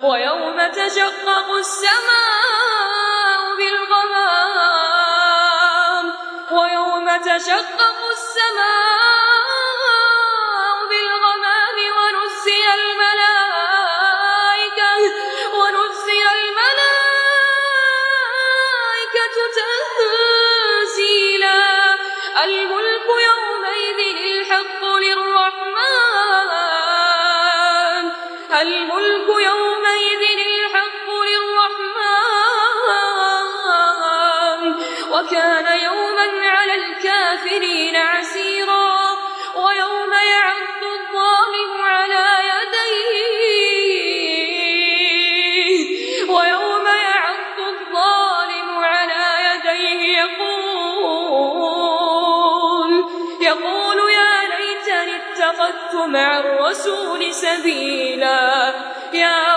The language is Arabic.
ويوم تشقق السماء بالغمام ويوم تشقق السماء بالغمام ونزل الملائكة تنزيلا الملك يومئذ الحق للرحمن وكان يوما على الكافرين عسيرا ويوم يعض الظالم على يديه يقول يا ليتني اتخذت مع الرسول سبيلا يا